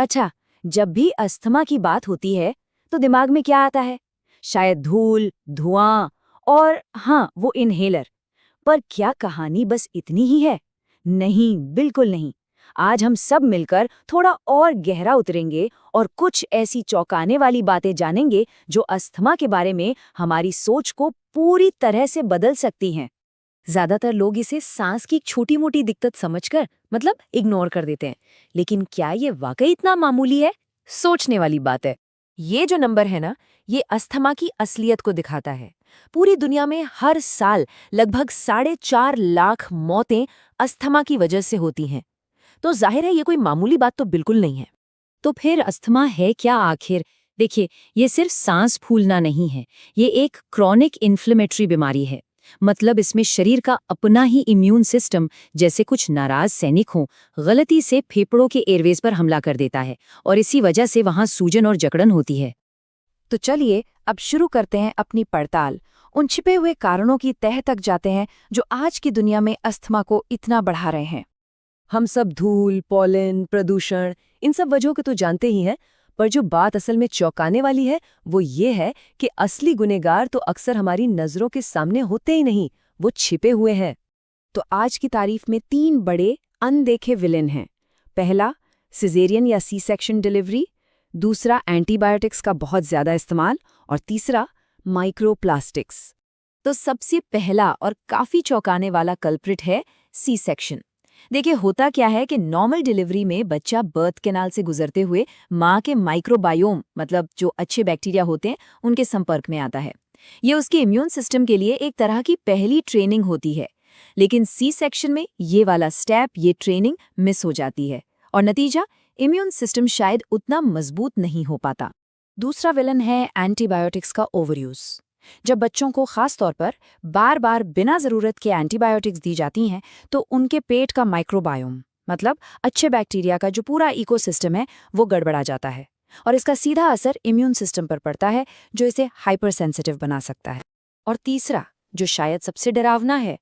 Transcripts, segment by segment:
अच्छा, जब भी अस्थमा की बात होती है तो दिमाग में क्या आता है? शायद धूल, धुआं और हाँ, वो इन्हेलर। पर क्या कहानी बस इतनी ही है? नहीं, बिल्कुल नहीं। आज हम सब मिलकर थोड़ा और गहरा उतरेंगे और कुछ ऐसी चौंकाने वाली बातें जानेंगे जो अस्थमा के बारे में हमारी सोच को पूरी तरह से बदल सकती हैं। ज्यादातर लोग इसे सांस की छोटी मोटी दिक्कत समझकर मतलब इग्नोर कर देते हैं, लेकिन क्या ये वाकई इतना मामूली है? सोचने वाली बात है। ये जो नंबर है ना, ये अस्थमा की असलियत को दिखाता है। पूरी दुनिया में हर साल लगभग 4.5 लाख मौतें अस्थमा की वजह से होती हैं। तो जाहिर है ये कोई मामूली बात तो बिल्कुल नहीं है। तो फिर अस्थमा है क्या आखिर? देखिए, ये सिर्फ सांस फूलना नहीं है, ये एक क्रॉनिक इन्फ्लेमेटरी बीमारी है। मतलब इसमें शरीर का अपना ही इम्यून सिस्टम जैसे कुछ नाराज सैनिक हों, गलती से फेफड़ों के एयरवेज पर हमला कर देता है और इसी वजह से वहां सूजन और जकड़न होती है। तो चलिए अब शुरू करते हैं अपनी पड़ताल। उन छिपे हुए कारणों की तह तक जाते हैं जो आज की दुनिया में अस्थमा को इतना बढ़ा रहे हैं। हम सब धूल, पॉलन, प्रदूषण, इन सब वजहों को तो जानते ही हैं, पर जो बात असल में चौंकाने वाली है वो ये है कि असली गुनहगार तो अक्सर हमारी नजरों के सामने होते ही नहीं, वो छिपे हुए हैं। तो आज की तारीफ में 3 बड़े अनदेखे विलेन हैं। पहला, सिजेरियन या सी सेक्शन डिलीवरी। दूसरा, एंटीबायोटिक्स का बहुत ज्यादा इस्तेमाल। और तीसरा, माइक्रोप्लास्टिक्स। तो सबसे पहला और काफी चौंकाने वाला कल्प्रिट है सी सेक्शन। देखिए, होता क्या है कि नॉर्मल डिलीवरी में बच्चा बर्थ कैनाल से गुजरते हुए माँ के माइक्रोबायोम मतलब जो अच्छे बैक्टीरिया होते हैं उनके संपर्क में आता है। ये उसके इम्यून सिस्टम के लिए एक तरह की पहली ट्रेनिंग होती है। लेकिन सी सेक्शन में ये वाला स्टेप, ये ट्रेनिंग मिस हो जाती है और नतीजा, इम्यून सिस्टम शायद उतना मजबूत नहीं हो पाता। दूसरा विलन है एंटीबायोटिक्स का ओवरयूज। जब बच्चों को खास तौर पर बार बार बिना जरूरत के एंटीबायोटिक्स दी जाती हैं तो उनके पेट का माइक्रोबायोम मतलब अच्छे बैक्टीरिया का जो पूरा इकोसिस्टम है वो गड़बड़ा जाता है और इसका सीधा असर इम्यून सिस्टम पर पड़ता है जो इसे हाइपर सेंसिटिव बना सकता है। और तीसरा, जो शायद सबसे डरावना है,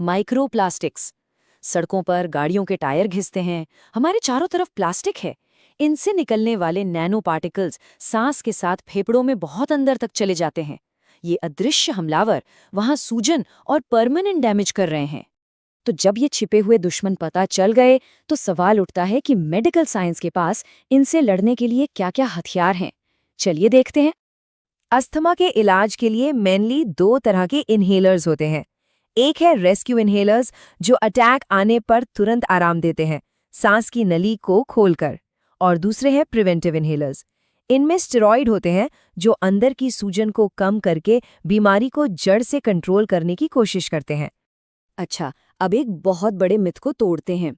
माइक्रोप्लास्टिक्स। सड़कों पर गाड़ियों के टायर घिसते हैं, हमारे चारों तरफ प्लास्टिक है। इनसे निकलने वाले नैनो पार्टिकल्स सांस के साथ फेफड़ों में बहुत अंदर तक चले जाते हैं। ये अदृश्य हमलावर वहां सूजन और परमानेंट डैमेज कर रहे हैं। तो जब ये छिपे हुए दुश्मन पता चल गए तो सवाल उठता है कि मेडिकल साइंस के पास इनसे लड़ने के लिए क्या-क्या हथियार हैं। चलिए देखते हैं। अस्थमा के इलाज के लिए मेनली 2 तरह के इन्हेलर्स होते हैं। एक है रेस्क्यू इन्हेलर्स जो अटैक आने पर तुरंत आराम देते हैं, सांस की नली को खोलकर। और दूसरे हैं प्रिवेंटिव इन्हेलर्स। इनमें स्टेरॉइड होते हैं जो अंदर की सूजन को कम करके बीमारी को जड़ से कंट्रोल करने की कोशिश करते हैं। अच्छा, अब एक बहुत बड़े मिथ को तोड़ते हैं।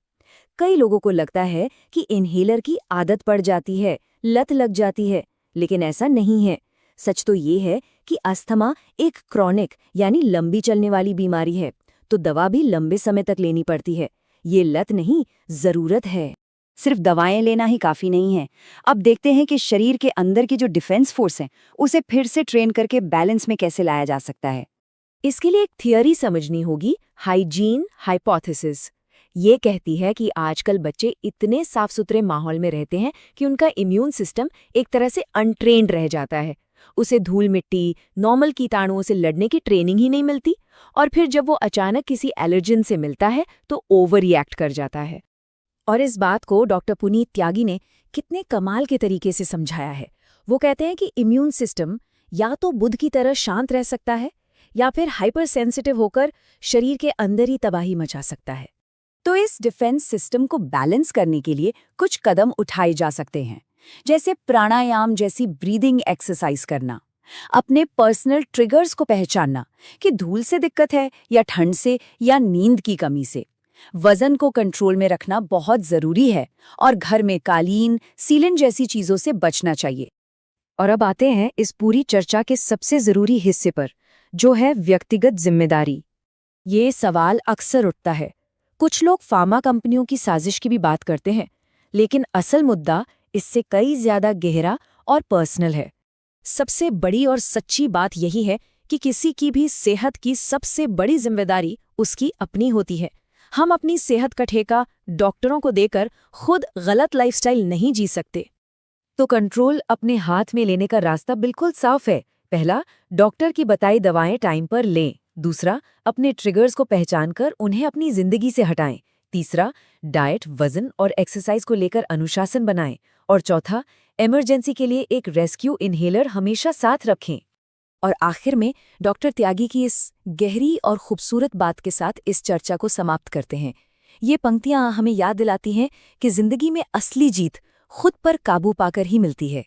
कई लोगों को लगता है कि इन्हेलर की आदत पड़ जाती है, लत लग जाती है, लेकिन ऐसा नहीं है। सच तो ये है कि अस्थमा एक क्रॉनिक यानी लंबी चलने वाली बीमारी है, तो दवा भी लंबे समय तक लेनी पड़ती है। ये लत नहीं, जरूरत है। सिर्फ दवाएं लेना ही काफी नहीं है। अब देखते हैं कि शरीर के अंदर की जो डिफेंस फोर्स है उसे फिर से ट्रेन करके बैलेंस में कैसे लाया जा सकता है। इसके लिए एक थियरी समझनी होगी, हाइजीन हाइपोथेसिस। ये कहती है कि आजकल बच्चे इतने साफ सुथरे माहौल में रहते हैं कि उनका इम्यून सिस्टम एक तरह से अनट्रेन्ड रह जाता है। उसे धूल मिट्टी, नॉर्मल कीटाणुओं से लड़ने की ट्रेनिंग ही नहीं मिलती और फिर जब वो अचानक किसी एलर्जन से मिलता है तो ओवर रिएक्ट कर जाता है। और इस बात को डॉक्टर पुनीत त्यागी ने कितने कमाल के तरीके से समझाया है। वो कहते हैं कि इम्यून सिस्टम या तो बुद्ध की तरह शांत रह सकता है या फिर हाइपर सेंसिटिव होकर शरीर के अंदर ही तबाही मचा सकता है। तो इस डिफेंस सिस्टम को बैलेंस करने के लिए कुछ कदम उठाए जा सकते हैं, जैसे प्राणायाम जैसी ब्रीदिंग एक्सरसाइज करना, अपने पर्सनल ट्रिगर्स को पहचानना कि धूल से दिक्कत है या ठंड से या नींद की कमी से। वजन को कंट्रोल में रखना बहुत जरूरी है और घर में कालीन, सीलन जैसी चीजों से बचना चाहिए। और अब आते हैं इस पूरी चर्चा के सबसे जरूरी हिस्से पर, जो है व्यक्तिगत जिम्मेदारी। ये सवाल अक्सर उठता है। कुछ लोग फार्मा कंपनियों की साजिश की भी बात करते हैं, लेकिन असल मुद्दा इससे कई ज्यादा गहरा और पर्सनल है। सबसे बड़ी और सच्ची बात यही है कि किसी की भी सेहत की सबसे बड़ी जिम्मेदारी उसकी अपनी होती है। हम अपनी सेहत का ठेका डॉक्टरों को देकर खुद गलत लाइफस्टाइल नहीं जी सकते। तो कंट्रोल अपने हाथ में लेने का रास्ता बिल्कुल साफ है। पहला, डॉक्टर की बताई दवाएं टाइम पर लें। दूसरा, अपने ट्रिगर्स को पहचानकर उन्हें अपनी जिंदगी से हटाएं। तीसरा, डाइट, वजन और एक्सरसाइज को लेकर अनुशासन बनाएं। और चौथा, इमरजेंसी के लिए एक रेस्क्यू इन्हेलर हमेशा साथ रखें। और आखिर में डॉक्टर त्यागी की इस गहरी और खूबसूरत बात के साथ इस चर्चा को समाप्त करते हैं। ये पंक्तियां हमें याद दिलाती हैं कि जिंदगी में असली जीत खुद पर काबू पाकर ही मिलती है।